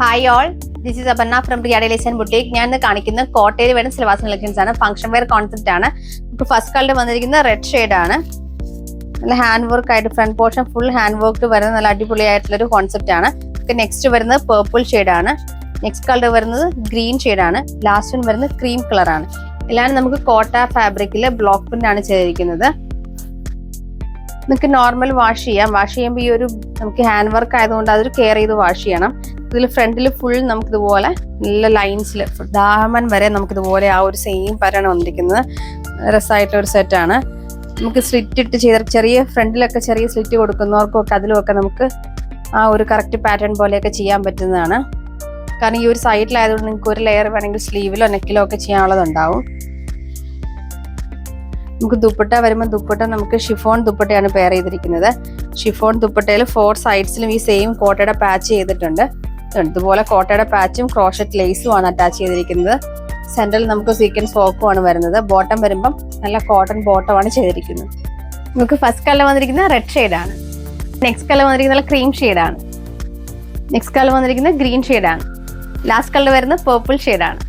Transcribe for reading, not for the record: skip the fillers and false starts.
Hi all, this is Aparna from Priya dailies and boutique. ഞാൻ ഇന്ന് കാണിക്കുന്ന കോട്ടയിൽ വരുന്ന സിലബാസ് കളക്ഷൻസ് ആണ്. ഫംഗ്ഷൻ വെയർ കോൺസെപ്റ്റ് ആണ്. നമുക്ക് ഫസ്റ്റ് കളർ വന്നിരിക്കുന്ന റെഡ് ഷെയ്ഡ് ആണ്. നല്ല ഹാൻഡ് വർക്ക് ആയിട്ട് front portion full hand work വരുന്ന നല്ല അടിപൊളിയായിട്ടുള്ള ഒരു കോൺസെപ്റ്റ് ആണ്. നെക്സ്റ്റ് വരുന്നത് പേർപ്പിൾ ഷെയ്ഡ് ആണ്. നെക്സ്റ്റ് കളർ വരുന്നത് ഗ്രീൻ ഷെയ്ഡ് ആണ്. ലാസ്റ്റ് വൺ വരുന്നത് ക്രീം കളർ ആണ്. എല്ലാം നമുക്ക് കോട്ട ഫാബ്രിക്കില് ബ്ലോക്ക് പ്രിന്റ് ആണ് ചെയ്തിരിക്കുന്നത്. നമുക്ക് നോർമൽ വാഷ് ചെയ്യാം. വാഷ് ചെയ്യുമ്പോൾ ഈ ഒരു നമുക്ക് ഹാൻഡ് വർക്ക് ആയതുകൊണ്ട് അതൊരു കെയർ ചെയ്ത് വാഷ് ചെയ്യണം. ഇതിൽ ഫ്രണ്ടിൽ ഫുൾ നമുക്ക് ഇതുപോലെ നല്ല ലൈൻസിൽ ദാമൻ വരെ നമുക്ക് ഇതുപോലെ ആ ഒരു സെയിം പാറ്റേൺ വന്നിരിക്കുന്നത്. രസമായിട്ടുള്ള ഒരു സെറ്റാണ്. നമുക്ക് സ്ലിറ്റ് ഇട്ട് ചെയ്ത ചെറിയ ഫ്രണ്ടിലൊക്കെ ചെറിയ സ്ലിറ്റ് കൊടുക്കുന്നവർക്കൊക്കെ അതിലുമൊക്കെ നമുക്ക് ആ ഒരു കറക്റ്റ് പാറ്റേൺ പോലെയൊക്കെ ചെയ്യാൻ പറ്റുന്നതാണ്. കാരണം ഈ ഒരു സൈഡിലായതുകൊണ്ട് നിങ്ങൾക്ക് ഒരു ലെയർ വേണമെങ്കിൽ സ്ലീവിലോ നെക്കിലോ ഒക്കെ ചെയ്യാനുള്ളതുണ്ടാവും. നമുക്ക് ദുപ്പട്ട വരുമ്പോൾ ദുപ്പട്ട നമുക്ക് ഷിഫോൺ ദുപ്പട്ടയാണ് പെയർ ചെയ്തിരിക്കുന്നത്. ഷിഫോൺ ദുപ്പട്ടയിൽ 4 സൈഡ്സിലും ഈ സെയിം കോട്ടയുടെ പാച്ച് ചെയ്തിട്ടുണ്ട്. ഇതുപോലെ കോട്ടയുടെ പാച്ചും ക്രോഷറ്റ് ലേസും ആണ് അറ്റാച്ച് ചെയ്തിരിക്കുന്നത്. സെന്ററിൽ നമുക്ക് സീക്വൻസ് വർക്കും ആണ് വരുന്നത്. ബോട്ടം വരുമ്പം നല്ല കോട്ടൺ ബോട്ടം ആണ് ചെയ്തിരിക്കുന്നത്. നമുക്ക് ഫസ്റ്റ് കളർ വന്നിരിക്കുന്നത് റെഡ് ഷെയ്ഡ് ആണ്. നെക്സ്റ്റ് കളർ വന്നിരിക്കുന്നത് ക്രീം ഷെയ്ഡ് ആണ്. നെക്സ്റ്റ് കളർ വന്നിരിക്കുന്നത് ഗ്രീൻ ഷെയ്ഡ് ആണ്. ലാസ്റ്റ് കളർ വരുന്നത് പേർപ്പിൾ ഷെയ്ഡ് ആണ്.